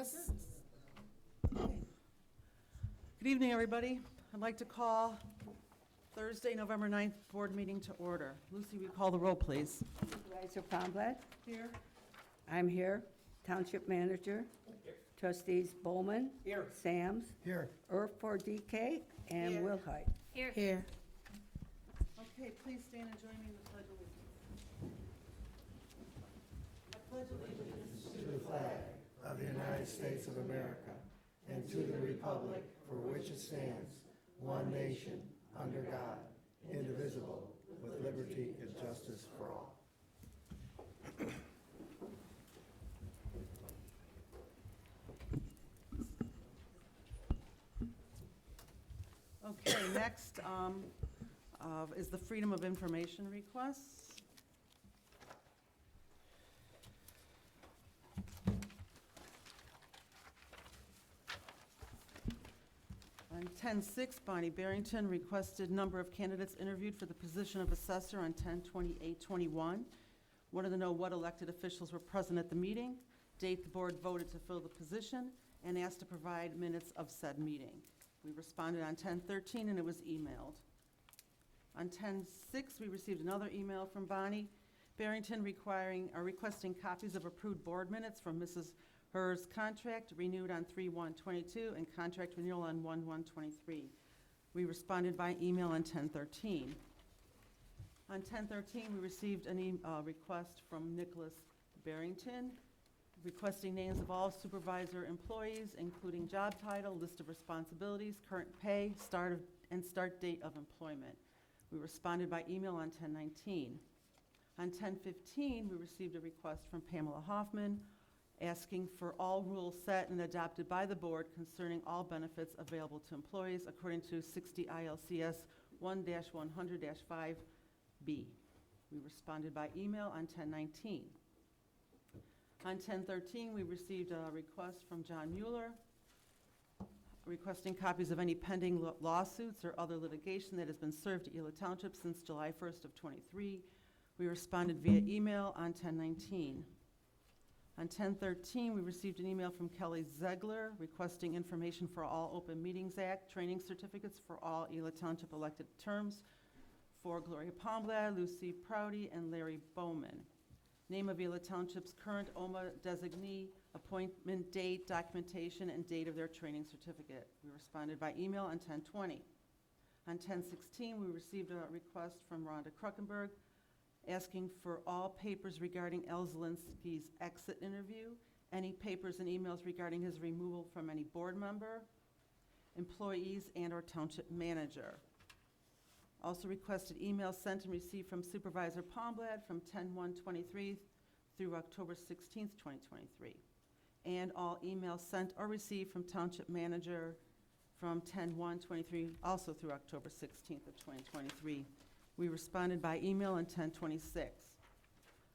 That's it. Good evening, everybody. I'd like to call Thursday, November 9th board meeting to order. Lucy, will you call the roll, please? Supervisor Pomblad, Here. I'm here. Township Manager. Trustees Bowman. Here. Sams. Here. For DK, and Here. Wilhite. Here. Okay, please stand and join me in the pledge of allegiance. I pledge allegiance To the flag of the United States of America and to the republic for which it stands, one nation, under God, indivisible, with liberty and justice for all. Okay, next is the Freedom of Information requests. On 10/6, Bonnie Barrington requested number of candidates interviewed for the position of assessor on 10/28/21. Wanted to know what elected officials were present at the meeting, date the board voted to fill the position, and asked to provide minutes of said meeting. We responded on 10/13, and it was emailed. On 10/6, we received another email from Bonnie Barrington requesting copies of approved board minutes from Mrs. Herr's contract renewed on 3/1/22 and contract renewal on 1/1/23. We responded by email on 10/13. On 10/13, we received a request from Nicholas Barrington requesting names of all supervisor employees, including job title, list of responsibilities, current pay, start date of employment. We responded by email on 10/19. On 10/15, we received a request from Pamela Hoffman asking for all rules set and adopted by the board concerning all benefits available to employees according to 60 ILCS 1-100-5B. We responded by email on 10/19. On 10/13, we received a request from John Mueller requesting copies of any pending lawsuits or other litigation that has been served to Ela Township since July 1st of '23. We responded via email on 10/19. On 10/13, we received an email from Kelly Zegler requesting information for all Open Meetings Act training certificates for all Ela Township elected terms for Gloria Pomblad, Lucy Prouty, and Larry Bowman. Name of Ela Township's current OMA designee, appointment date, documentation, and date of their training certificate. We responded by email on 10/20. On 10/16, we received a request from Rhonda Kruckenberg asking for all papers regarding El Zielinski's exit interview, any papers and emails regarding his removal from any board member, employees, and/or township manager. Also requested emails sent and received from Supervisor Pomblad from 10/1/23 through October 16th, 2023. And all emails sent or received from Township Manager from 10/1/23, also through October 16th of 2023. We responded by email on 10/26.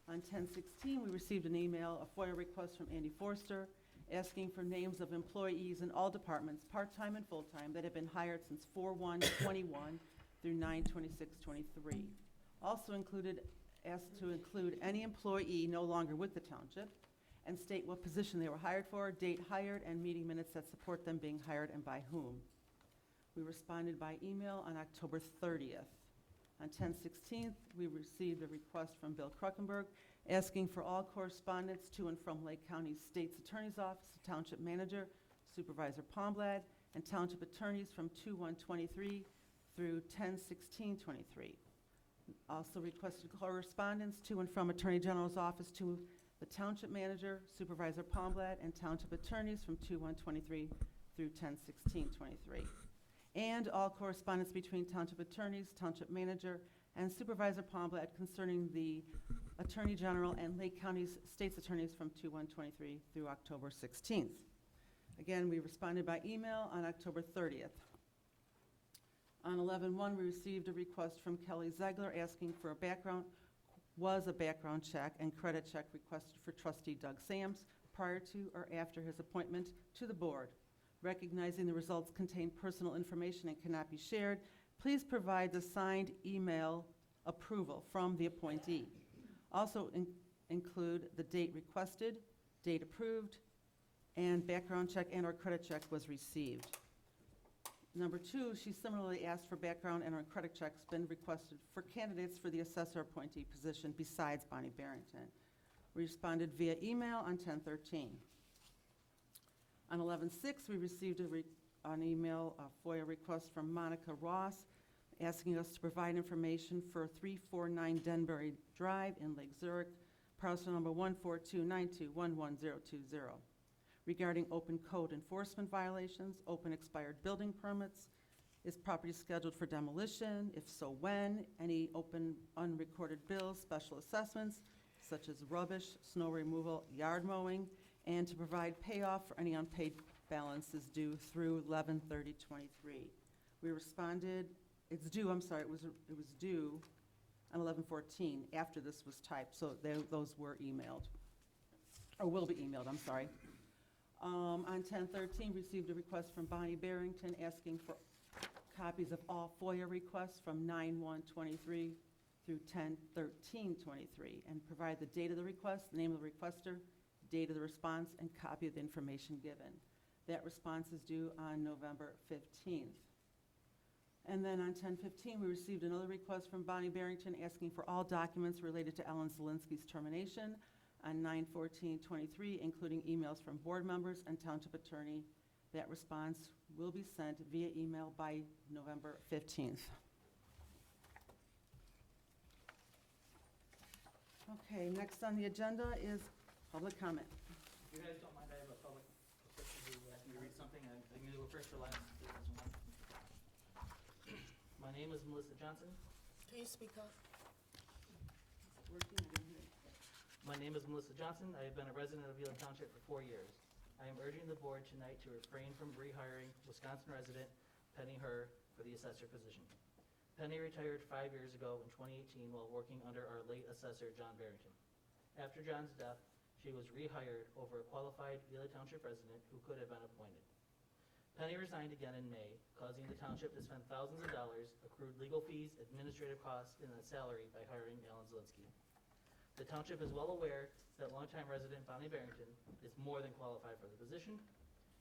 On 10/16, we received an email, a FOIA request from Andy Forster, asking for names of employees in all departments, part-time and full-time, that have been hired since 4/1/21 through 9/26/23. Also asked to include any employee no longer with the township, and state what position they were hired for, date hired, and meeting minutes that support them being hired and by whom. We responded by email on October 30th. On 10/16, we received a request from Bill Kruckenberg asking for all correspondence to and from Lake County State's Attorney's Office, Township Manager, Supervisor Pomblad, and Township Attorneys from 2/1/23 through 10/16/23. Also requested correspondence to and from Attorney General's Office to the Township Manager, Supervisor Pomblad, and Township Attorneys from 2/1/23 through 10/16/23. And all correspondence between Township Attorneys, Township Manager, and Supervisor Pomblad concerning the Attorney General and Lake County's State's Attorneys from 2/1/23 through October 16th. Again, we responded by email on October 30th. On 11/1, we received a request from Kelly Zegler asking for a background check and credit check requested for trustee Doug Sams prior to or after his appointment to the board. Recognizing the results contain personal information and cannot be shared, please provide the signed email approval from the appointee. Also include the date requested, date approved, and background check and/or credit check was received. Number 2, she similarly asked for background and/or credit checks been requested for candidates for the assessor appointee position besides Bonnie Barrington. We responded via email on 10/13. On 11/6, we received an email, a FOIA request from Monica Ross asking us to provide information for 349 Denbury Drive in Lake Zurich, parcel number 14292110020, regarding open code enforcement violations, open expired building permits. Is property scheduled for demolition? If so, when? Any open unrecorded bills, special assessments, such as rubbish, snow removal, yard mowing, and to provide payoff for any unpaid balances due through 11/30/23. We responded, it was due on 11/14, after this was typed, so those were emailed, or will be emailed, I'm sorry. On 10/13, received a request from Bonnie Barrington asking for copies of all FOIA requests from 9/1/23 through 10/13/23, and provide the date of the request, the name of the requester, date of the response, and copy of the information given. That response is due on November 15th. And then on 10/15, we received another request from Bonnie Barrington asking for all documents related to Ellen Zielinski's termination on 9/14/23, including emails from board members and township attorney. That response will be sent via email by November 15th. Okay, next on the agenda is public comment. If you guys don't mind, I have a public person who asked me to read something. I'm going to go first or last. My name is Melissa Johnson. Can you speak up? My name is Melissa Johnson. I have been a resident of Ela Township for 4 years. I am urging the board tonight to refrain from rehiring Wisconsin resident Penny Herr for the assessor position. Penny retired 5 years ago in 2018 while working under our late assessor, John Barrington. After John's death, she was rehired over a qualified Ela Township resident who could have been appointed. Penny resigned again in May, causing the township to spend thousands of dollars, accrued legal fees, administrative costs, and a salary by hiring Ellen Zielinski. The township is well aware that longtime resident Bonnie Barrington is more than qualified for the position.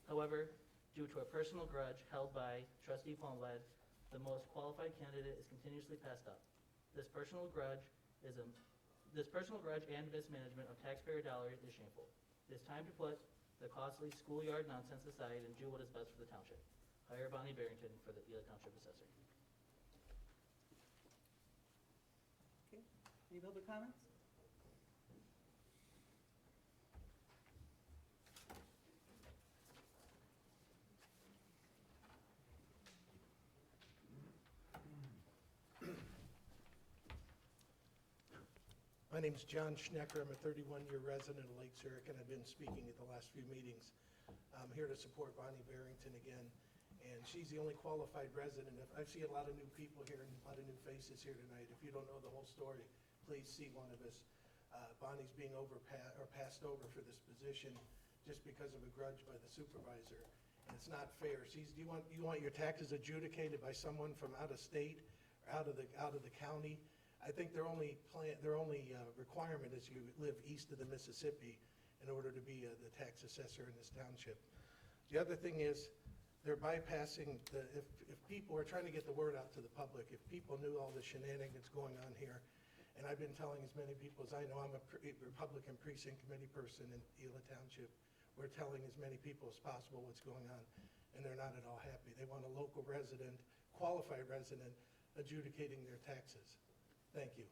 However, due to a personal grudge held by trustee Palmblad, the most qualified candidate is continuously passed up. This personal grudge and mismanagement of taxpayer dollars is shameful. It is time to put the costly schoolyard nonsense aside and do what is best for the township. Hire Bonnie Barrington for the Ela Township assessor. Okay, any public comments? My name is John Schnecker. I'm a 31-year resident of Lake Zurich, and I've been speaking at the last few meetings. I'm here to support Bonnie Barrington again, and she's the only qualified resident. I see a lot of new people here and a lot of new faces here tonight. If you don't know the whole story, please see one of us. Bonnie's being passed over for this position just because of a grudge by the supervisor, and it's not fair. You want your taxes adjudicated by someone from out of state or out of the county. I think their only requirement is you live east of the Mississippi in order to be the tax assessor in this township. The other thing is they're bypassing if people are trying to get the word out to the public, if people knew all the shenanigans going on here, and I've been telling as many people as I know, I'm a Republican precinct committee person in Ela Township. We're telling as many people as possible what's going on, and they're not at all happy. They want a local resident, qualified resident, adjudicating their taxes. Thank you.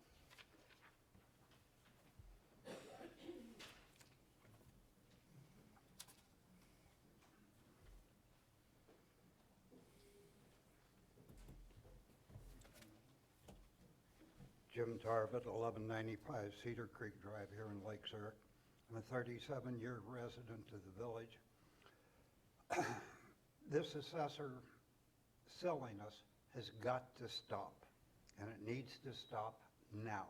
Jim Tarbett, 1195 Cedar Creek Drive here in Lake Zurich. I'm a 37-year resident of the village. This assessor silliness has got to stop, and it needs to stop now.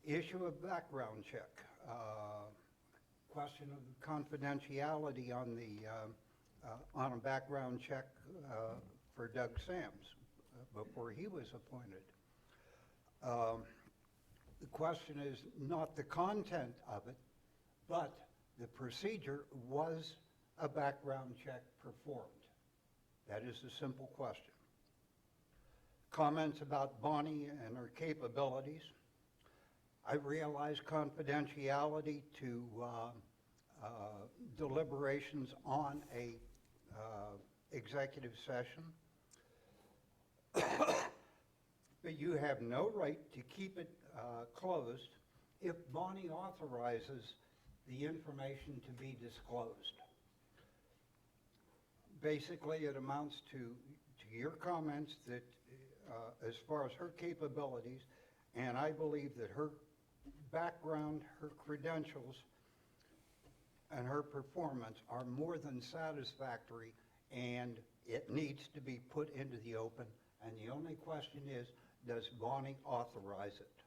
Issue of background check. Question of confidentiality on a background check for Doug Sams before he was appointed. The question is not the content of it, but the procedure was a background check performed? That is a simple question. Comments about Bonnie and her capabilities. I realize confidentiality to deliberations on a executive session. But you have no right to keep it closed if Bonnie authorizes the information to be disclosed. Basically, it amounts to your comments that as far as her capabilities, and I believe that her background, her credentials, and her performance are more than satisfactory, and it needs to be put into the open. And the only question is, does Bonnie authorize it?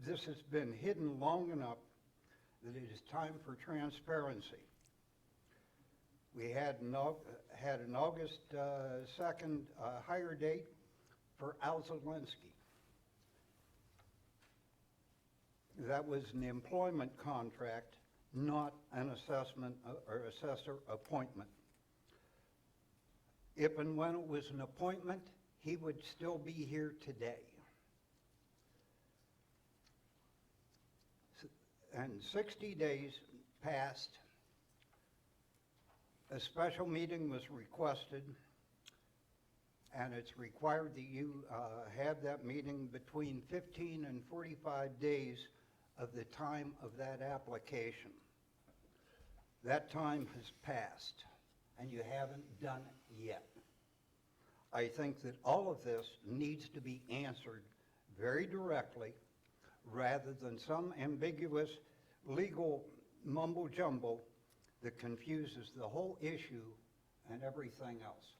This has been hidden long enough that it is time for transparency. We had an August 2nd hire date for Al Zielinski. That was an employment contract, not an assessment or assessor appointment. If and when it was an appointment, he would still be here today. And 60 days passed. A special meeting was requested, and it's required that you have that meeting between 15 and 45 days of the time of that application. That time has passed, and you haven't done it yet. I think that all of this needs to be answered very directly rather than some ambiguous legal mumbo-jumbo that confuses the whole issue and everything else.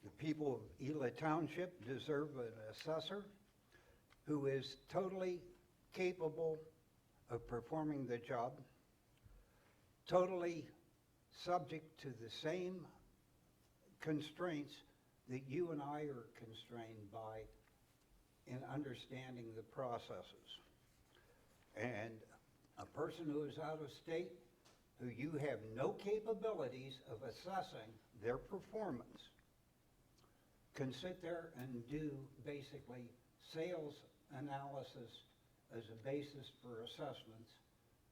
The people of Ela Township deserve an assessor who is totally capable of performing the job, totally subject to the same constraints that you and I are constrained by in understanding the processes. And a person who is out of state, who you have no capabilities of assessing their performance, can sit there and do basically sales analysis as a basis for assessments,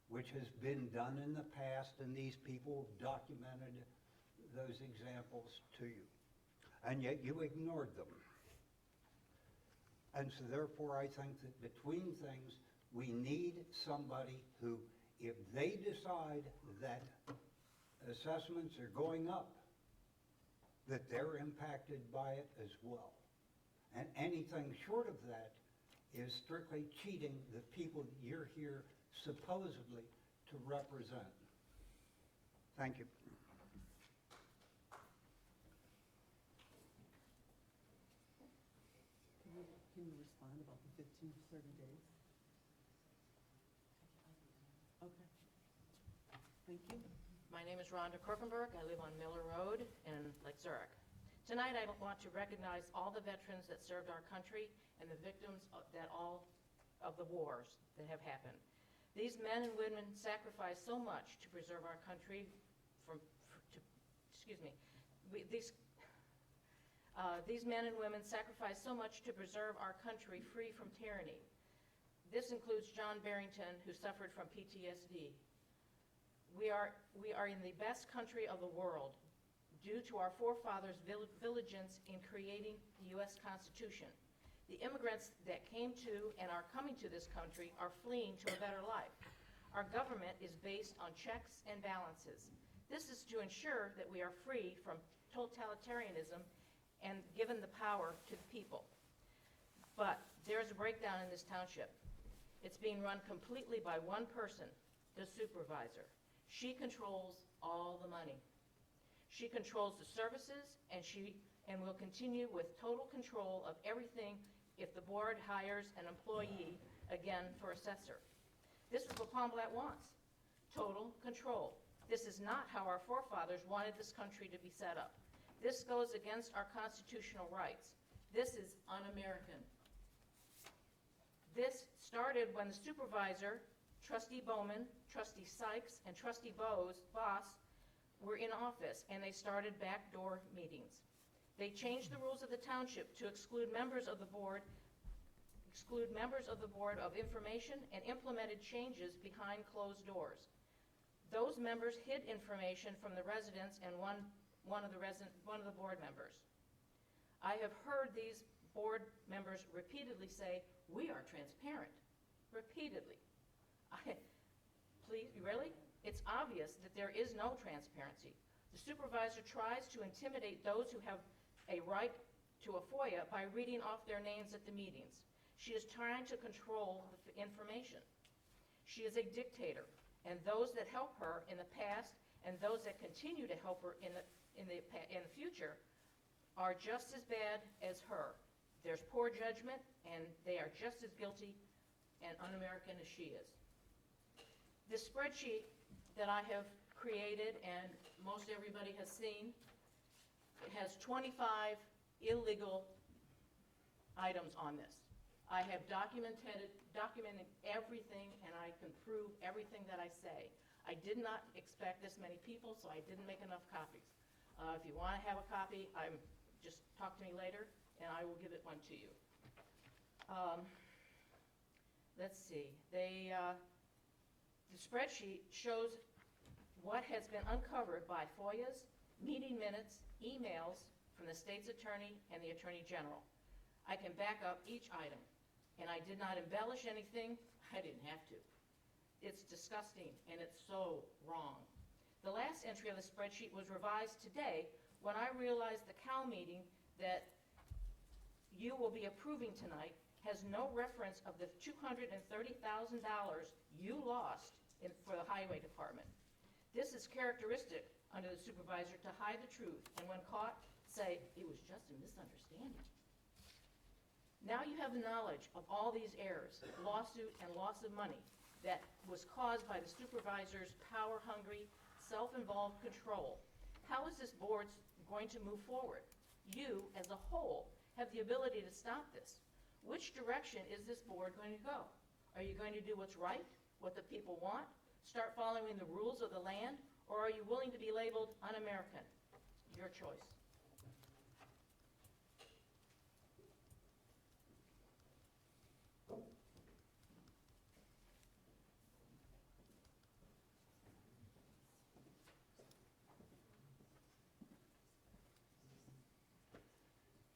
which has been done in the past, and these people documented those examples to you. And yet you ignored them. And so therefore I think that between things, we need somebody who, if they decide that assessments are going up, that they're impacted by it as well. And anything short of that is strictly cheating the people that you're here supposedly to represent. Thank you. Can you respond about the 15 to 30 days? Okay. Thank you. My name is Rhonda Korkenberg. I live on Miller Road in Lake Zurich. Tonight, I want to recognize all the veterans that served our country and the victims of all of the wars that have happened. These men and women sacrificed so much to preserve our country these men and women sacrificed so much to preserve our country free from tyranny. This includes John Barrington, who suffered from PTSD. We are in the best country of the world due to our forefathers' diligence in creating the U.S. Constitution. The immigrants that came to and are coming to this country are fleeing to a better life. Our government is based on checks and balances. This is to ensure that we are free from totalitarianism and given the power to the people. But there is a breakdown in this township. It's being run completely by one person, the supervisor. She controls all the money. She controls the services, and will continue with total control of everything if the board hires an employee again for assessor. This is what Palmblatt wants, total control. This is not how our forefathers wanted this country to be set up. This goes against our constitutional rights. This is un-American. This started when the supervisor Trustee Bowman, Trustee Sykes, and Trustee Boss were in office, and they started backdoor meetings. They changed the rules of the township to exclude members of the board of information and implemented changes behind closed doors. Those members hid information from the residents and one of the board members. I have heard these board members repeatedly say, "We are transparent," repeatedly. Please, really? It's obvious that there is no transparency. The supervisor tries to intimidate those who have a right to a FOIA by reading off their names at the meetings. She is trying to control the information. She is a dictator, and those that help her in the past and those that continue to help her in the future are just as bad as her. There's poor judgment, and they are just as guilty and un-American as she is. This spreadsheet that I have created, and most everybody has seen, it has 25 illegal items on this. I have documented everything, and I can prove everything that I say. I did not expect this many people, so I didn't make enough copies. If you want to have a copy, just talk to me later, and I will give it one to you. Let's see. The spreadsheet shows what has been uncovered by FOIAs, meeting minutes, emails from the state's attorney and the attorney general. I can back up each item, and I did not embellish anything. I didn't have to. It's disgusting, and it's so wrong. The last entry of the spreadsheet was revised today when I realized the CAL meeting that you will be approving tonight has no reference of the $230,000 you lost for the highway department. This is characteristic under the supervisor to hide the truth, and when caught, say, "It was just a misunderstanding." Now you have the knowledge of all these errors, lawsuit and loss of money that was caused by the supervisor's power-hungry, self-involved control. How is this board going to move forward? You, as a whole, have the ability to stop this. Which direction is this board going to go? Are you going to do what's right, what the people want, start following the rules of the land, or are you willing to be labeled un-American? Your choice.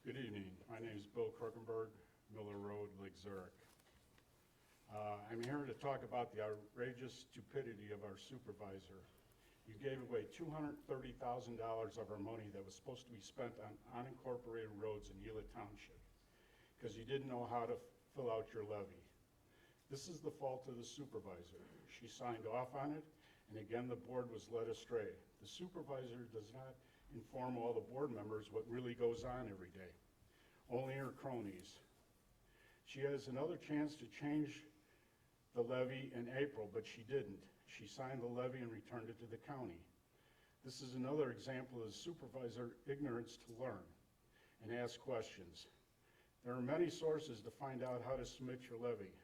Good evening. My name is Bill Kruckenberg, Miller Road, Lake Zurich. I'm here to talk about the outrageous stupidity of our supervisor. You gave away $230,000 of our money that was supposed to be spent on unincorporated roads in Ela Township because you didn't know how to fill out your levy. This is the fault of the supervisor. She signed off on it, and again, the board was led astray. The supervisor does not inform all the board members what really goes on every day. Only her cronies. She has another chance to change the levy in April, but she didn't. She signed the levy and returned it to the county. This is another example of supervisor ignorance to learn and ask questions. There are many sources to find out how to submit your levy.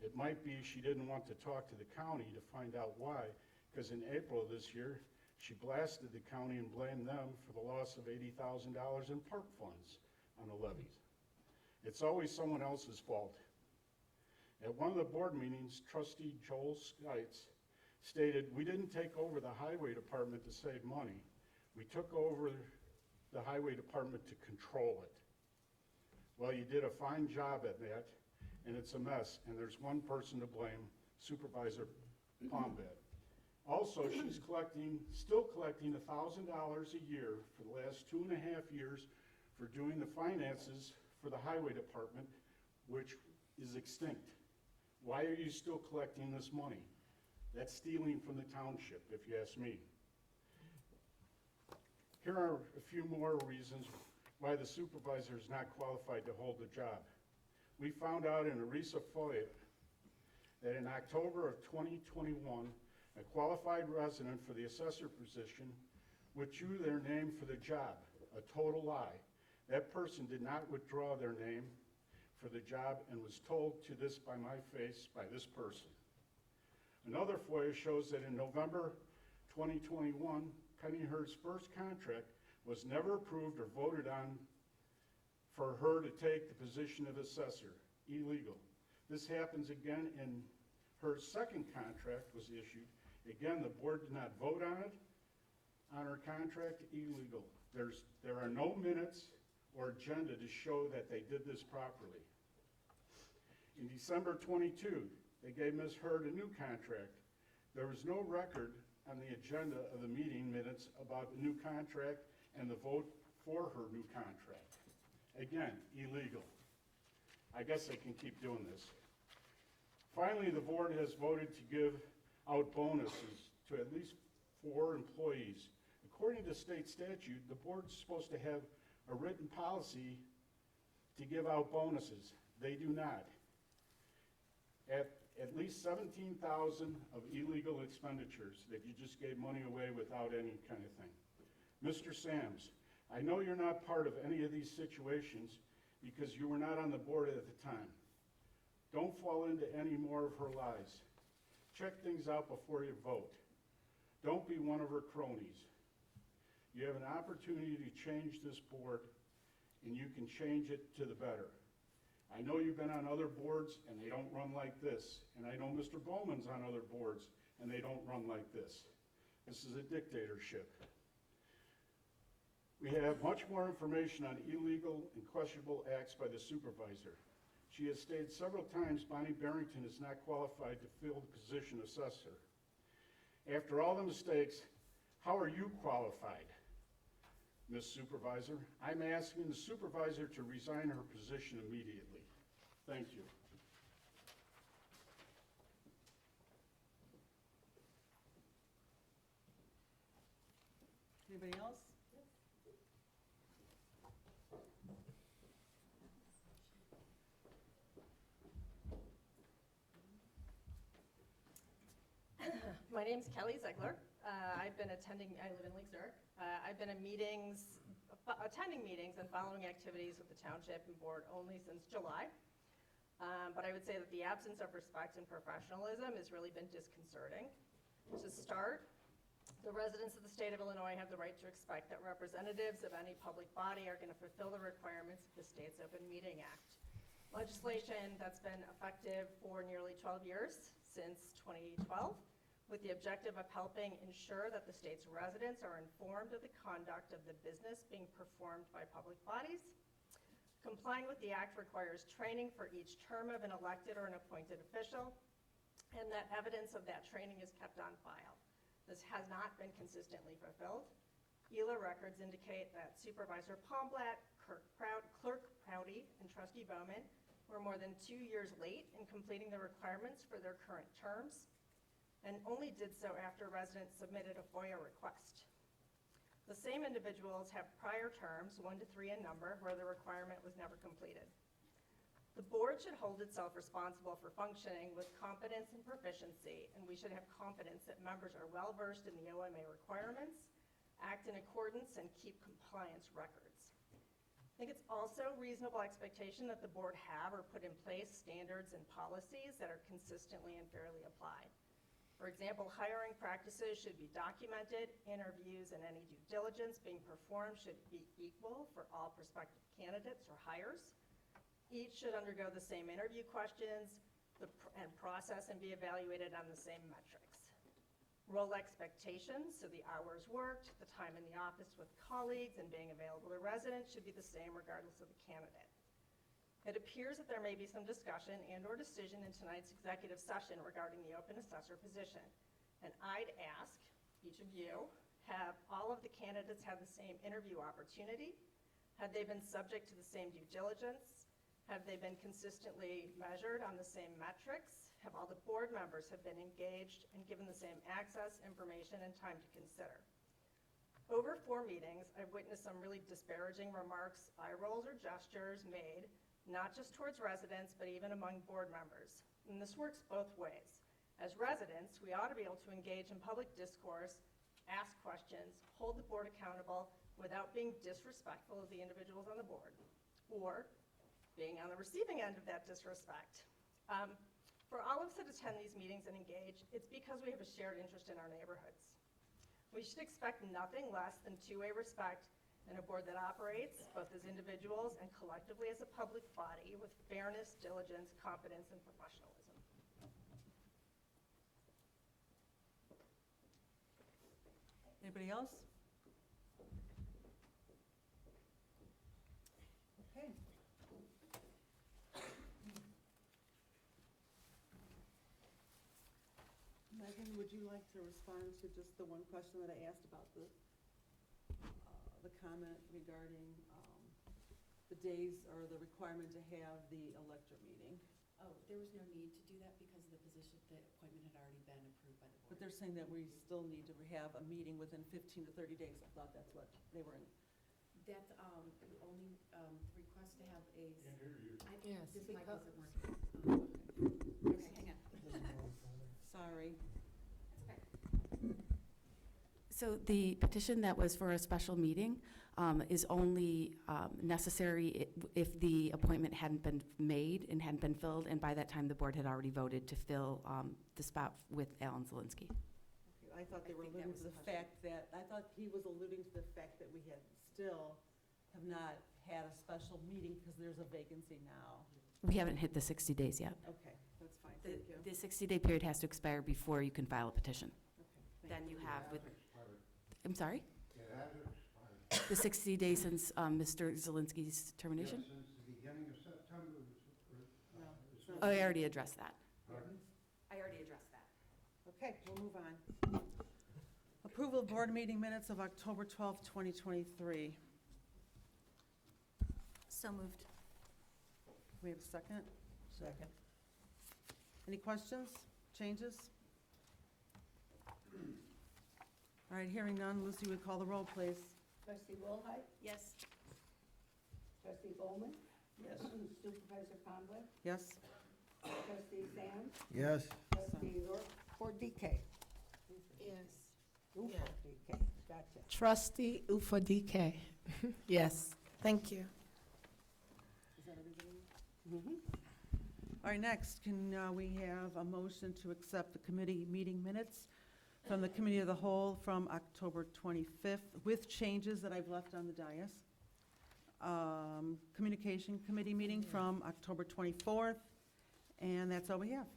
It might be she didn't want to talk to the county to find out why, because in April of this year, she blasted the county and blamed them for the loss of $80,000 in park funds on the levies. It's always someone else's fault. At one of the board meetings, Trustee Joel Skites stated, "We didn't take over the highway department to save money. We took over the highway department to control it." Well, you did a fine job at that, and it's a mess, and there's one person to blame, Supervisor Palmbed. Also, she's still collecting $1,000 a year for the last 2.5 years for doing the finances for the highway department, which is extinct. Why are you still collecting this money? That's stealing from the township, if you ask me. Here are a few more reasons why the supervisor is not qualified to hold the job. We found out in a recent FOIA that in October of 2021, a qualified resident for the assessor position withdrew their name for the job, a total lie. That person did not withdraw their name for the job and was told to this by my face by this person. Another FOIA shows that in November 2021, Penny Hurd's first contract was never approved or voted on for her to take the position of assessor. Illegal. This happens again in her second contract was issued. Again, the board did not vote on it, on her contract. Illegal. There are no minutes or agenda to show that they did this properly. In December 22, they gave Ms. Hurd a new contract. There was no record on the agenda of the meeting minutes about the new contract and the vote for her new contract. Again, illegal. I guess they can keep doing this. Finally, the board has voted to give out bonuses to at least 4 employees. According to state statute, the board is supposed to have a written policy to give out bonuses. They do not. At least 17,000 of illegal expenditures that you just gave money away without any kind of thing. Mr. Sams, I know you're not part of any of these situations because you were not on the board at the time. Don't fall into any more of her lies. Check things out before you vote. Don't be one of her cronies. You have an opportunity to change this board, and you can change it to the better. I know you've been on other boards, and they don't run like this. And I know Mr. Bowman's on other boards, and they don't run like this. This is a dictatorship. We have much more information on illegal and questionable acts by the supervisor. She has stated several times Bonnie Barrington is not qualified to fill the position of assessor. After all the mistakes, how are you qualified, Ms. Supervisor? I'm asking the supervisor to resign her position immediately. Thank you. Anybody else? My name's Kelly Ziegler. I live in Lake Zurich. I've been attending meetings and following activities with the township and board only since July. But I would say that the absence of respect and professionalism has really been disconcerting. To start, the residents of the state of Illinois have the right to expect that representatives of any public body are going to fulfill the requirements of the state's Open Meeting Act. Legislation that's been effective for nearly 12 years, since 2012, with the objective of helping ensure that the state's residents are informed of the conduct of the business being performed by public bodies. Complying with the act requires training for each term of an elected or an appointed official, and that evidence of that training is kept on file. This has not been consistently fulfilled. ELA records indicate that Supervisor Palmblatt, Clerk Prouty, and Trustee Bowman were more than 2 years late in completing the requirements for their current terms, and only did so after residents submitted a FOIA request. The same individuals have prior terms, 1 to 3 in number, where the requirement was never completed. The board should hold itself responsible for functioning with competence and proficiency, and we should have confidence that members are well-versed in the OMA requirements, act in accordance, and keep compliance records. I think it's also reasonable expectation that the board have or put in place standards and policies that are consistently and fairly applied. For example, hiring practices should be documented, interviews and any due diligence being performed should be equal for all prospective candidates or hires. Each should undergo the same interview questions and process and be evaluated on the same metrics. Role expectations, so the hours worked, the time in the office with colleagues, and being available to residents should be the same regardless of the candidate. It appears that there may be some discussion and/or decision in tonight's executive session regarding the open assessor position. And I'd ask each of you, have all of the candidates had the same interview opportunity? Have they been subject to the same due diligence? Have they been consistently measured on the same metrics? Have all the board members have been engaged and given the same access, information, and time to consider? Over 4 meetings, I've witnessed some really disparaging remarks, eye rolls, or gestures made, not just towards residents, but even among board members. And this works both ways. As residents, we ought to be able to engage in public discourse, ask questions, hold the board accountable without being disrespectful of the individuals on the board, or being on the receiving end of that disrespect. For all of us that attend these meetings and engage, it's because we have a shared interest in our neighborhoods. We should expect nothing less than two-way respect and a board that operates, both as individuals and collectively as a public body, with fairness, diligence, competence, and professionalism. Anybody else? Okay. Megan, would you like to respond to just the one question that I asked about the comment regarding the days or the requirement to have the electorate meeting? Oh, there was no need to do that because the position, the appointment had already been approved by the board. But they're saying that we still need to have a meeting within 15 to 30 days. I thought that's what they were in. That, the only, request to have a. Can't hear you. Yes. This mic wasn't working. Okay, hang on. Sorry. So the petition that was for a special meeting is only necessary if the appointment hadn't been made and hadn't been filled, and by that time, the board had already voted to fill the spot with Alan Zielinski. I thought they I were think that alluding was to the the question. fact that, I thought he was alluding to the fact that we still have not had a special meeting because there's a vacancy now. We haven't hit the 60 days yet. Okay, that's fine, The thank you. the 60-day period has to expire before you can file a petition. Okay, thank Then you have with, Expired. I'm sorry? It has expired. The 60 days since Mr. Zielinski's termination? Yes, since the beginning of September. No, it's not. Oh, I already addressed that. Pardon? I already addressed that. Okay, we'll move on. Approval of board meeting minutes of October 12th, 2023. So moved. We have a second? Second. Any questions, changes? All right, hearing none, Lucy, would call the roll, please. Trustee Wilhite, Yes. trustee Bowman, Yes. Supervisor Conley, Yes? trustee Sand, Yes. trustee Rohr, for DK. Yes. Ooh, Yeah. for DK, gotcha. Trustee Ufodike. Yes, thank you. Is that everybody? Mhm. All right, next, can we have a motion to accept the committee meeting minutes from the Committee of the Whole from October 25th with changes that I've left on the dais? Communication Committee meeting from October 24th, and that's all we have.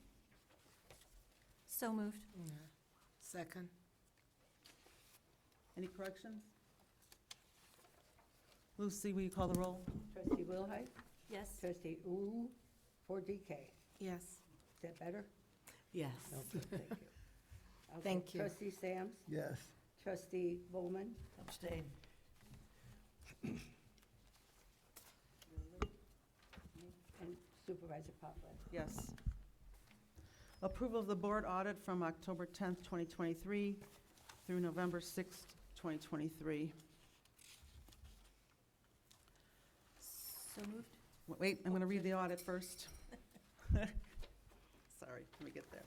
So moved. Second. Any corrections? Lucy, will you call the roll? Trustee Wilhite, Yes. trustee for DK. Yes. Is that better? Yes. Okay, thank you. Okay, Thank you. Trustee Sams, Yes. trustee Bowman, Abstain. and Supervisor Pavlik. Yes. Approval of the board audit from October 10th, 2023 through November 6th, 2023. So moved. Wait, I'm going to read the audit first. Sorry, let me get there.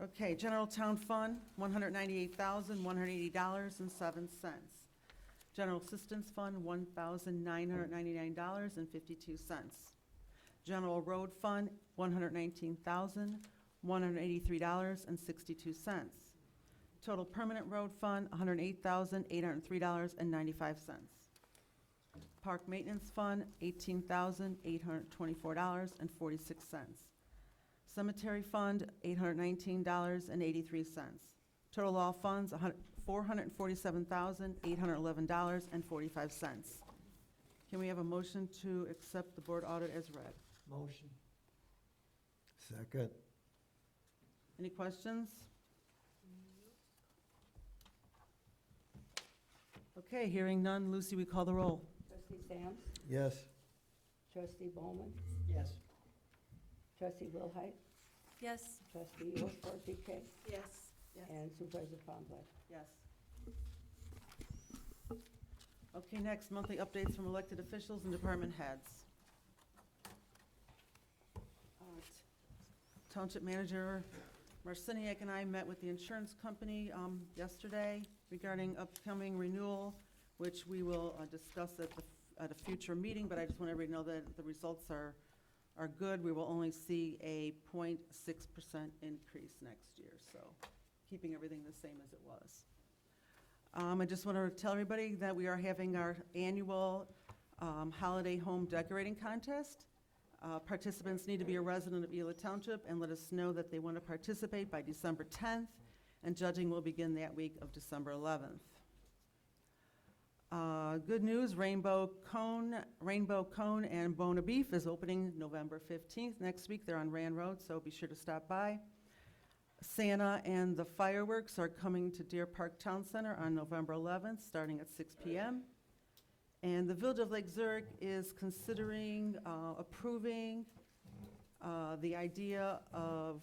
Okay, General Town Fund, $198,180.07. General Assistance Fund, $1,999.52. General Road Fund, $119,183.62. Total Permanent Road Fund, $108,803.95. Park Maintenance Fund, $18,824.46. Cemetery Fund, $819.83. Total all funds, $447,811.45. Can we have a motion to accept the board audit as read? Motion. Second. Any questions? Okay, hearing none. Lucy, we call the roll. Trustee Sams, Yes. trustee Bowman, Yes. trustee Wilhite, Yes. trustee for DK, Yes. Yes. and Supervisor Pavlik. Yes. Okay, next, monthly updates from elected officials and department heads. Township Manager Marciniak and I met with the insurance company yesterday regarding upcoming renewal, which we will discuss at a future meeting, but I just want everybody to know that the results are are good. We will only see a 0.6% increase next year, so keeping everything the same as it was. I just want to tell everybody that we are having our annual holiday home decorating contest. Participants need to be a resident of Ela Township and let us know that they want to participate by December 10th, and judging will begin that week of December 11th. Good news, Rainbow Cone and Bona Beef is opening November 15th. Next week, they're on Rand Road, so be sure to stop by. Santa and the fireworks are coming to Deer Park Town Center on November 11th, starting at 6 p.m. And the Village of Lake Zurich is considering approving the idea of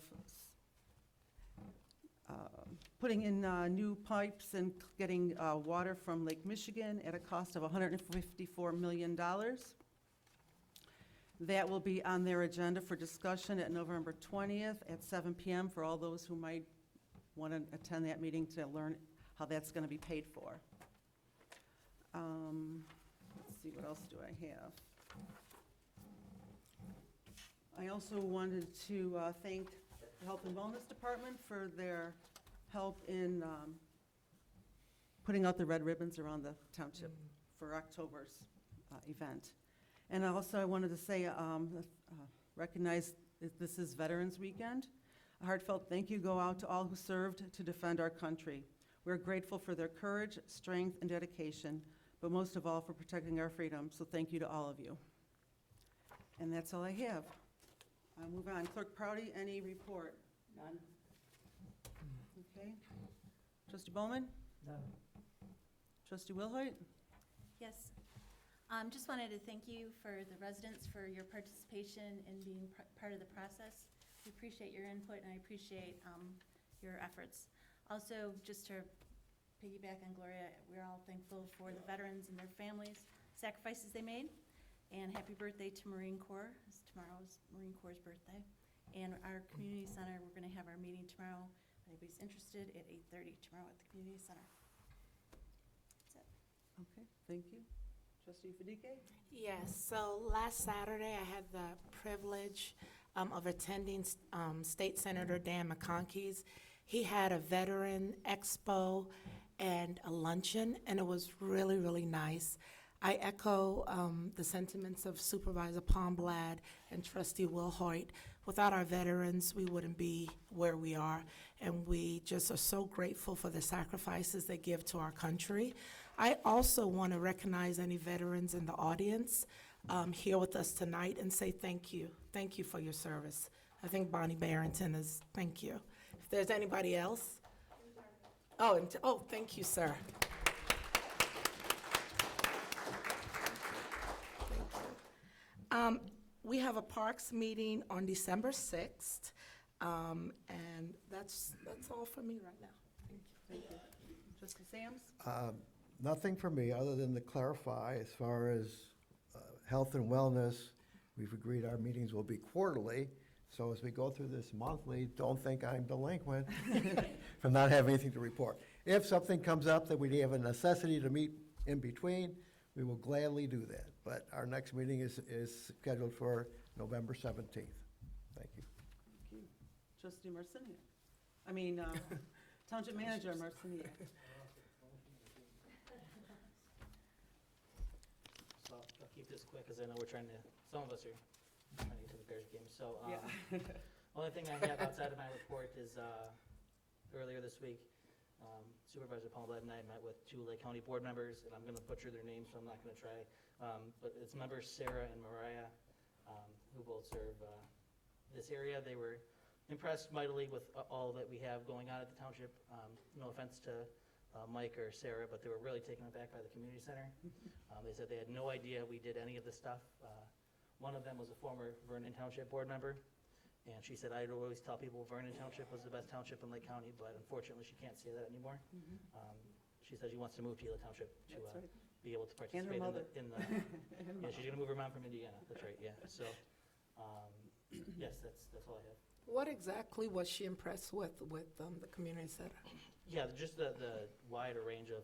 putting in new pipes and getting water from Lake Michigan at a cost of $154 million. That will be on their agenda for discussion at November 20th at 7 p.m. for all those who might want to attend that meeting to learn how that's going to be paid for. Let's see, what else do I have? I also wanted to thank the Health and Wellness Department for their help in putting out the red ribbons around the township for October's event. And also, I wanted to say, recognize that this is Veterans Weekend. A heartfelt thank you go out to all who served to defend our country. We're grateful for their courage, strength, and dedication, but most of all for protecting our freedom, so thank you to all of you. And that's all I have. I'll move on. Clerk Proudy, any report? None. Okay. Trustee Bowman? None. Trustee Wilhoit? Yes. Just wanted to thank you for the residents for your participation in being part of the process. We appreciate your input, and I appreciate your efforts. Also, just to piggyback on Gloria, we're all thankful for the veterans and their families, sacrifices they made, and happy birthday to Marine Corps. Tomorrow's Marine Corps' birthday. And our community center, we're going to have our meeting tomorrow. If anybody's interested, at 8:30 tomorrow at the community center. That's it. Okay, thank you. Trustee Fadike? Yes, so last Saturday, I had the privilege of attending State Senator Dan McConkey's. He had a veteran expo and a luncheon, and it was really, really nice. I echo the sentiments of Supervisor Palmblad and Trustee Wilhoit. Without our veterans, we wouldn't be where we are, and we just are so grateful for the sacrifices they give to our country. I also want to recognize any veterans in the audience here with us tonight and say thank you. Thank you for your service. I think Bonnie Barrington is, thank you. If there's anybody else? Oh, thank you, sir. We have a Parks meeting on December 6th, and that's all for me right now. Thank you. Trustee Sams? Nothing for me, other than to clarify, as far as health and wellness, we've agreed our meetings will be quarterly. So as we go through this monthly, don't think I'm delinquent from not having anything to report. If something comes up that we have a necessity to meet in between, we will gladly do that. But our next meeting is scheduled for November 17th. Thank you. Thank you. Trustee Marciniak? Township Manager Marciniak? So I'll keep this quick, because I know some of us are trying to get to the Bears game. So only thing I have outside of my report is earlier this week, Supervisor Palmblad and I met with two Lake County board members, and I'm going to butcher their names, so I'm not going to try. But it's members Sarah and Mariah, who both serve this area. They were impressed mightily with all that we have going on at the township. No offense to Mike or Sarah, but they were really taken aback by the community center. They said they had no idea we did any of this stuff. One of them was a former Vernon Township board member, and she said, I'd always tell people Vernon Township was the best township in Lake County, but unfortunately, she can't say that anymore. She says she wants to move to Ela Township to That's right. be able to And her participate mother. in the yeah, she's gonna move her mom from Indiana. That's right, yeah. So, yes, that's all I have. What exactly was she impressed with the community center? Yeah, just the wider range of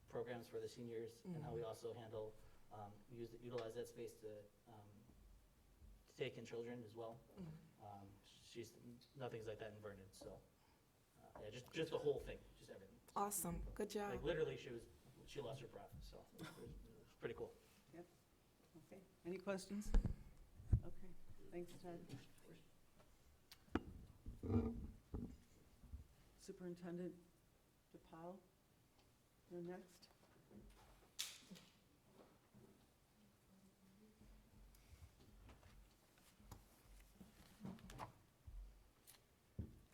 programs for the seniors, and how we also handle, utilize that space to take in children as well. She's, nothing's like that in Vernon, so, yeah, just the whole thing, just everything. Awesome, good job. Like, literally, she lost her breath, so it was pretty cool. Okay, any questions? Okay, thanks, Ted. Superintendent DePaul, you're next.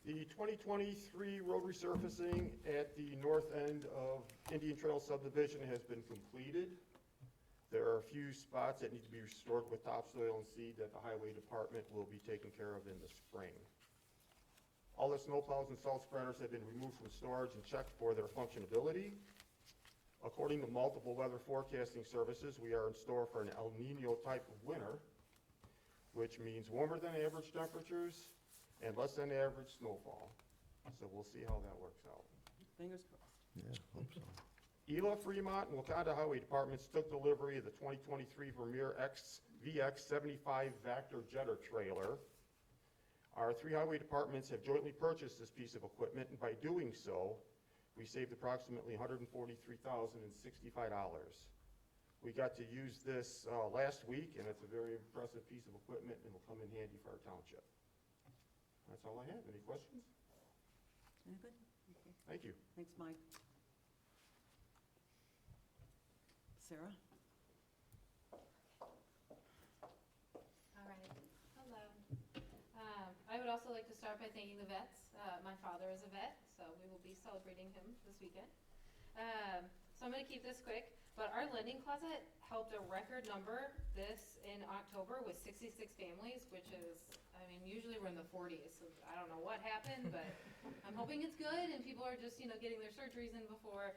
The 2023 road resurfacing at the north end of Indian Trail subdivision has been completed. There are a few spots that need to be restored with topsoil and seed that the highway department will be taking care of in the spring. All the snowplows and salt spreaders have been removed from storage and checked for their functionality. According to multiple weather forecasting services, we are in store for an El Nino type of winter, which means warmer than average temperatures and less than average snowfall. So we'll see how that works out. Fingers crossed. Yeah, hope so. Ela, Fremont, and Wakanda Highway Departments took delivery of the 2023 Vermeer VX 75 Vector Jetter trailer. Our three highway departments have jointly purchased this piece of equipment, and by doing so, we saved approximately $143,065. We got to use this last week, and it's a very impressive piece of equipment and will come in handy for our township. That's all I have. Any questions? Any good? Okay, Thank you. thanks, Mike. Sarah? All right, hello. I would also like to start by thanking the vets. My father is a vet, so we will be celebrating him this weekend. So I'm gonna keep this quick, but our lending closet helped a record number this in October with 66 families, which is, I mean, usually we're in the 40s, so I don't know what happened, but I'm hoping it's good and people are just, getting their surgeries in before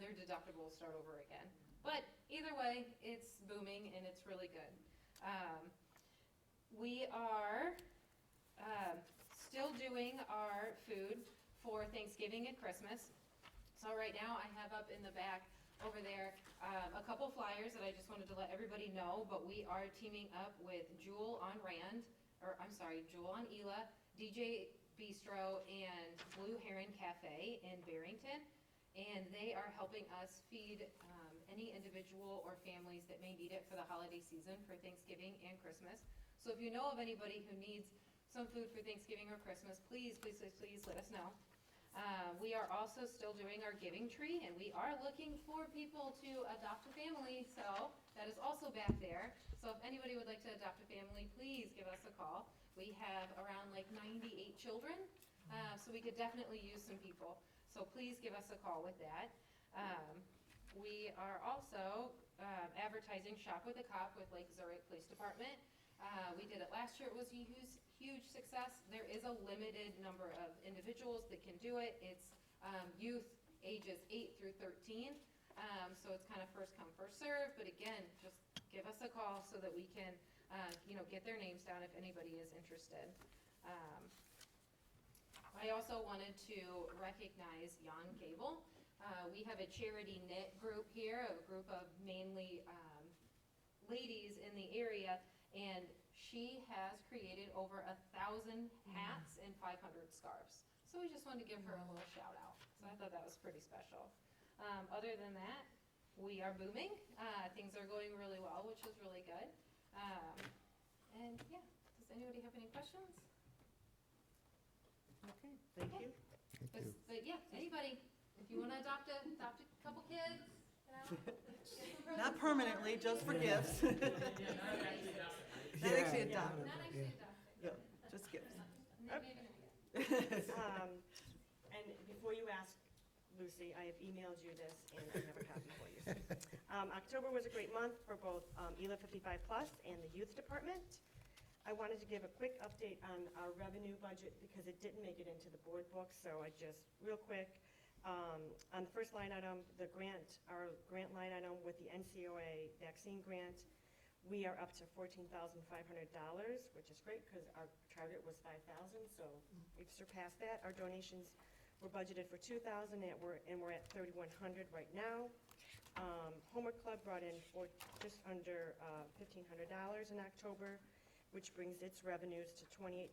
their deductibles start over again. But either way, it's booming and it's really good. We are still doing our food for Thanksgiving and Christmas. So right now I have up in the back over there a couple flyers that I just wanted to let everybody know, but we are teaming up with Jewel on Ela, DJ Bistro, and Blue Heron Cafe in Barrington. And they are helping us feed any individual or families that may need it for the holiday season for Thanksgiving and Christmas. So if you know of anybody who needs some food for Thanksgiving or Christmas, please let us know. We are also still doing our giving tree, and we are looking for people to adopt a family, so that is also back there. So if anybody would like to adopt a family, please give us a call. We have around 98 children, so we could definitely use some people. So please give us a call with that. We are also advertising Shop with a Cop with Lake Zurich Police Department. We did it last year. It was a huge success. There is a limited number of individuals that can do it. It's youth ages 8 through 13. So it's kind of first come, first serve. But again, just give us a call so that we can, get their names down if anybody is interested. I also wanted to recognize Jan Gable. We have a charity knit group here, a group of mainly ladies in the area, and she has created over 1,000 hats and 500 scarves. So we just wanted to give her a little shout out. So I thought that was pretty special. Other than that, we are booming. Things are going really well, which is really good. And yeah, does anybody have any questions? Okay, thank you. But yeah, anybody, if you want to adopt a couple kids, get some presents Not for them. permanently, just for gifts. Not actually adopted. Not actually adopted. Yeah, just gifts. And before you ask, Lucy, I have emailed you this, and I have a copy for you. October was a great month for both Ela 55 Plus and the Youth Department. I wanted to give a quick update on our revenue budget because it didn't make it into the board book, so I just, real quick, on the first line item, our grant line item with the NCOA vaccine grant, we are up to $14,500, which is great because our target was $5,000, so we've surpassed that. Our donations were budgeted for $2,000, and we're at $3,100 right now. Homework Club brought in just under $1,500 in October, which brings its revenues to $28,145.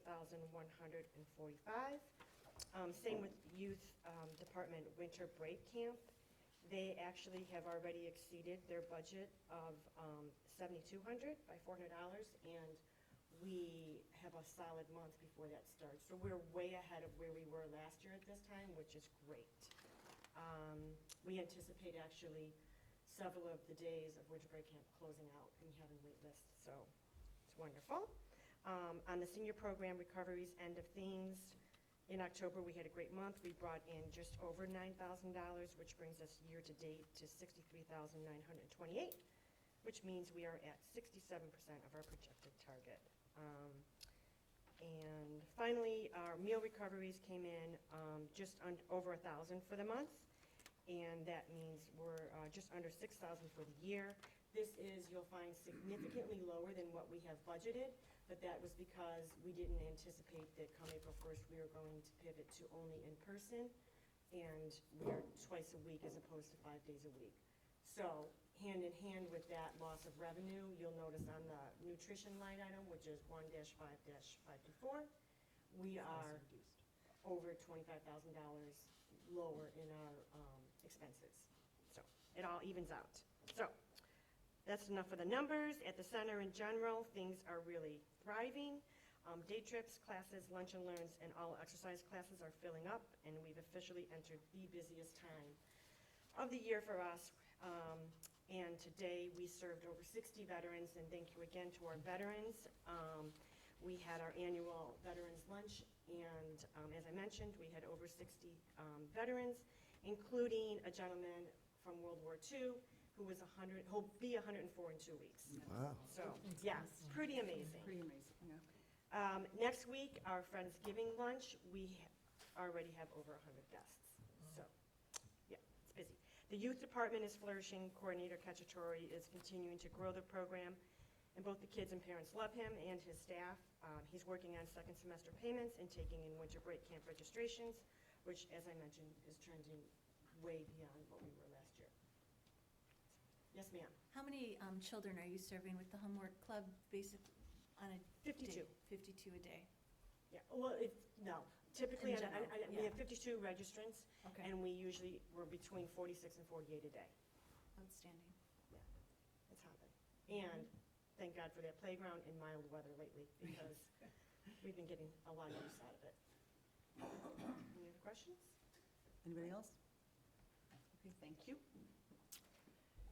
Same with Youth Department Winter Break Camp. They actually have already exceeded their budget of $7,200 by $400, and we have a solid month before that starts. So we're way ahead of where we were last year at this time, which is great. We anticipate actually several of the days of winter break camp closing out and having wait lists, so it's wonderful. On the senior program recoveries end of things, in October, we had a great month. We brought in just over $9,000, which brings us year-to-date to $63,928, which means we are at 67% of our projected target. And finally, our meal recoveries came in just over 1,000 for the month, and that means we're just under 6,000 for the year. This is, you'll find, significantly lower than what we have budgeted, but that was because we didn't anticipate that come April 1st, we were going to pivot to only in-person, and we're twice a week as opposed to 5 days a week. So, hand in hand with that loss of revenue, you'll notice on the nutrition line item, which is 1-5-524, we are over $25,000 lower in our expenses. So, it all evens out. So, that's enough for the numbers. At the center in general, things are really thriving. Day trips, classes, lunch and learns, and all exercise classes are filling up, and we've officially entered the busiest time of the year for us. And today we served over 60 veterans, and thank you again to our veterans. We had our annual veterans lunch, and as I mentioned, we had over 60 veterans, including a gentleman from World War II, who'll be 104 in 2 weeks. Wow. So, yes, pretty amazing. Pretty amazing, yeah. Next week, our Friendsgiving lunch, we already have over 100 guests. So, yeah, it's busy. The youth department is flourishing. Coordinator Cacciatore is continuing to grow the program, and both the kids and parents love him and his staff. He's working on second semester payments and taking in winter break camp registrations, which, as I mentioned, is trending way beyond what we were last year. Yes, ma'am. How many children are you serving with the homework club, basically, on a 52. day? 52 a day. Yeah, well, no. Typically, In general, we yeah. have 52 registrants, Okay. and we're between 46 and 48 a day. Outstanding. It's hopping. And thank God for that playground and mild weather lately, because we've been getting a lot of use out of it. Any other questions? Anybody else? Okay, thank you.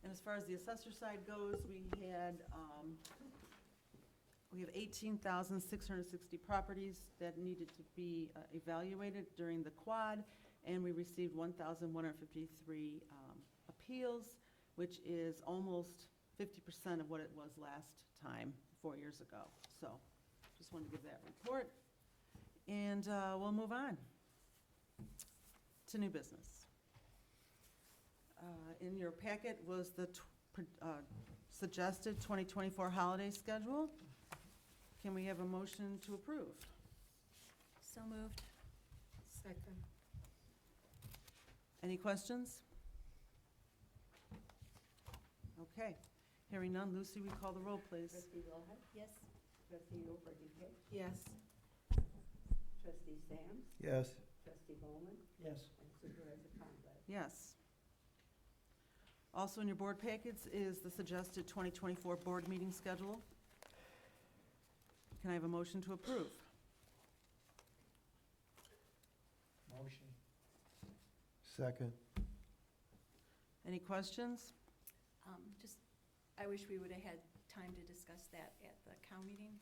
And as far as the assessor side goes, we have 18,660 properties that needed to be evaluated during the quad, and we received 1,153 appeals, which is almost 50% of what it was last time, 4 years ago. So, just wanted to give that report. And we'll move on to new business. In your packet was the suggested 2024 holiday schedule. Can we have a motion to approve? So moved. Second. Any questions? Okay, hearing none. Lucy, we call the roll, please. Trustee Wilhite? Yes. Trustee Oberdeacon? Yes. Trustee Stamps? Yes. Trustee Bowman? Yes. And Supervisor Conrad? Yes. Also in your board packets is the suggested 2024 board meeting schedule. Can I have a motion to approve? Motion. Second. Any questions? Just, I wish we would have had time to discuss that at the COW meeting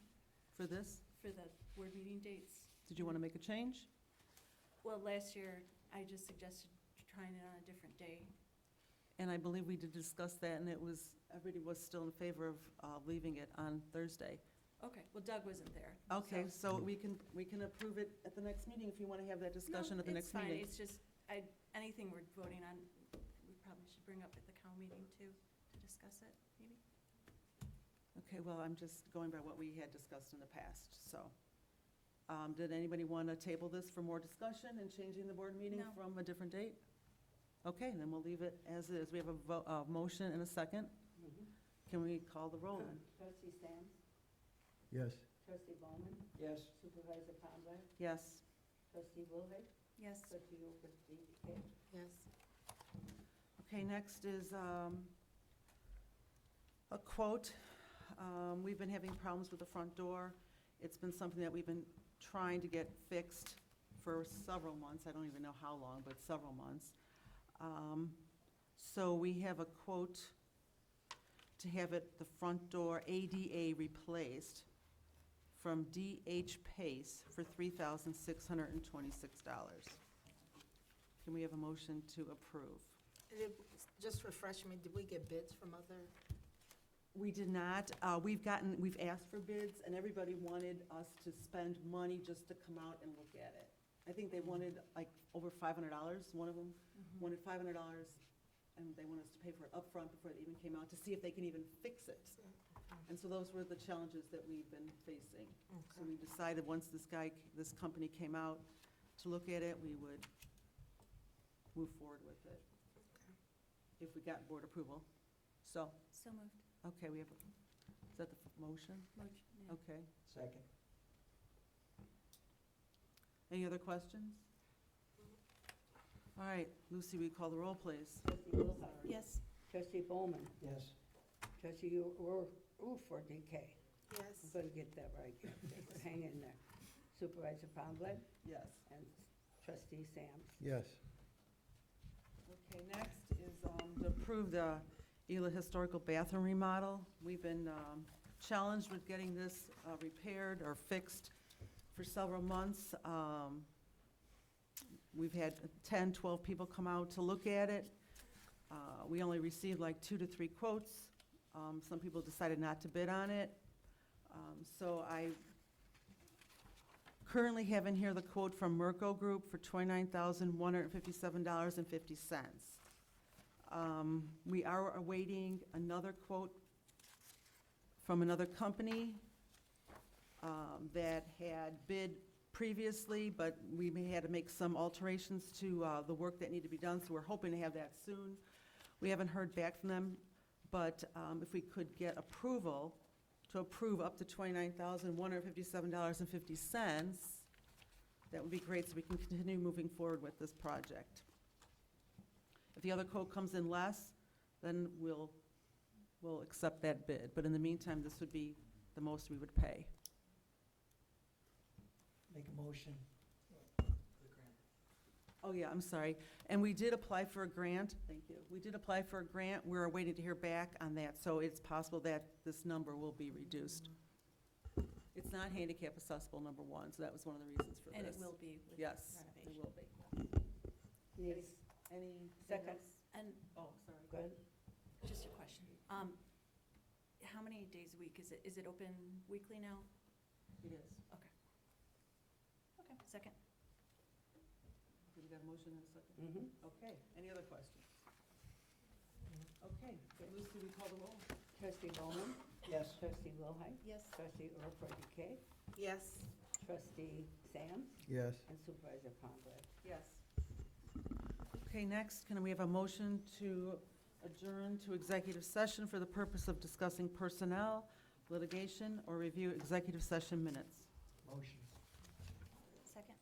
For this? for the board meeting dates. Did you want to make a change? Well, last year, I just suggested trying it on a different day. And I believe we did discuss that, and everybody was still in favor of leaving it on Thursday. Okay, well, Doug wasn't there. Okay, so we can approve it at the next meeting if you want to have that discussion at the next meeting. No, it's fine, it's just, anything we're voting on, we probably should bring up at the COW meeting too, to discuss it, maybe? Okay, well, I'm just going by what we had discussed in the past, so. Did anybody want to table this for more discussion and changing the board meeting No. from a different date? Okay, then we'll leave it as is. We have a motion and a second. Mhm. Can we call the roll then? Trustee Stamps? Yes. Trustee Bowman, Yes. Supervisor Conrad, Yes. Trustee Wilhite, Yes. Trustee Oberdeacon, Yes. Okay, next is a quote. We've been having problems with the front door. It's been something that we've been trying to get fixed for several months. I don't even know how long, but several months. So we have a quote to have it, the front door ADA replaced from DH Pace for $3,626. Can we have a motion to approve? Just refresh me, did we get bids from other? We did not. We've asked for bids, and everybody wanted us to spend money just to come out and look at it. I think they wanted like over $500, one of them wanted $500, and they wanted us to pay for it upfront before they even came out to see if they can even fix it. And so those were the challenges that we've been facing. So we decided once this company came out to look at it, we would move forward with it if we got board approval. So, So moved. okay, is that the motion? Motion, yeah. Okay. Second. Any other questions? All right, Lucy, will you call the roll, please? Trustee Wilhite, Yes. Trustee Bowman, Yes. Trustee Oberdeacon. I'm Yes. going to get that right. Hang in there. Supervisor Conrad Yes. and Trustee Sams. Yes. Okay, next is to approve the Ela Historical Bathroom remodel. We've been challenged with getting this repaired or fixed for several months. We've had 10, 12 people come out to look at it. We only received like 2 to 3 quotes. Some people decided not to bid on it. So I currently have in here the quote from Merco Group for $29,157.50. We are awaiting another quote from another company that had bid previously, but we may had to make some alterations to the work that needed to be done, so we're hoping to have that soon. We haven't heard back from them, but if we could get approval to approve up to $29,157.50, that would be great, so we can continue moving forward with this project. If the other quote comes in less, then we'll accept that bid. But in the meantime, this would be the most we would pay. Make a motion. Oh, yeah, I'm sorry. And we did apply for a grant. Thank you. We did apply for a grant. We're waiting to hear back on that, so it's possible that this number will be reduced. It's not handicap accessible, number one, so that was one of the reasons for this. And it will be with Yes, it renovation. will be. Yes. Any? Second. And Oh, sorry. Go ahead. just a question. How many days a week? Is it open weekly now? It is. Okay. Okay, second. We got a motion and a second? Mhm. Okay, any other questions? Okay, Lucy, we call the roll? Trustee Bowman, Yes. Trustee Wilhite, Yes. Trustee Oberdeacon, Yes. Trustee Sams, Yes. and Supervisor Conrad. Yes. Okay, next, can we have a motion to adjourn to executive session for the purpose of discussing personnel, litigation, or review executive session minutes? Motion. Second.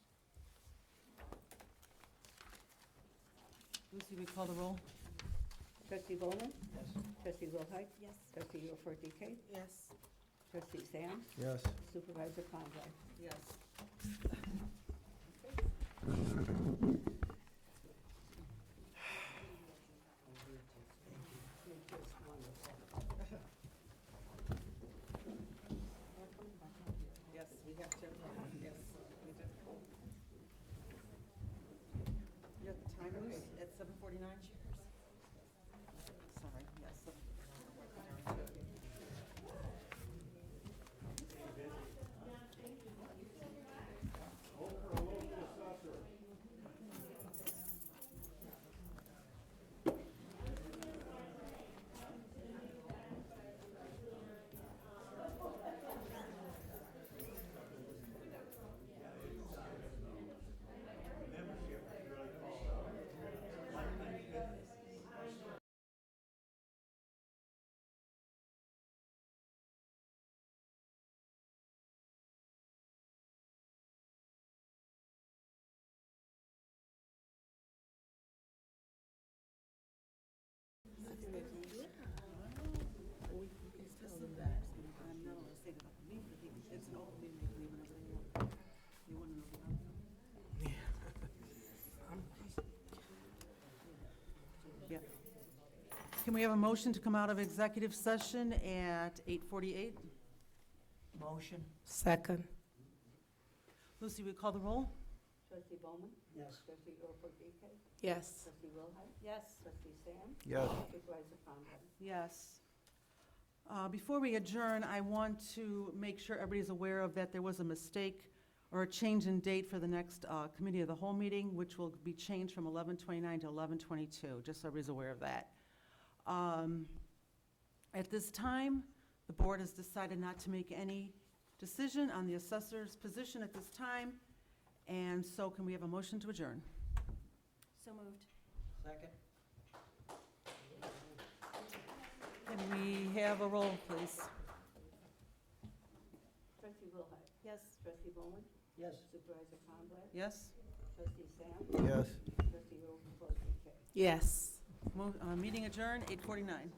Lucy, we call the roll? Trustee Bowman, Yes. Trustee Wilhite, Yes. Trustee Oberdeacon, Yes. Trustee Sams, Yes. Supervisor Conrad. Yes. You're just wonderful. Yes, we have to, yes, we do. You have the time, Luce, at 7:49? Sorry, yes. 7:49. Membership is really called. Can we have a motion to come out of executive session at 8:48? Motion. Second. Lucy, we call the roll? Trustee Bowman? Yes. Trustee Orpik? Yes. Trustee Wilhite? Yes. Trustee Sam? Yes. Supervisor Conrad? Yes. Before we adjourn, I want to make sure everybody's aware of that there was a mistake or a change in date for the next Committee of the Whole meeting, which will be changed from 11:29 to 11:22, just so everybody's aware of that. At this time, the board has decided not to make any decision on the assessor's position at this time, and so can we have a motion to adjourn? So moved. Second. Can we have a roll, please? Trustee Wilhite? Yes. Trustee Bowman? Yes. Supervisor Conrad? Yes? Trustee Sam? Yes. Trustee Orpik? Yes. Meeting adjourned, 8:49.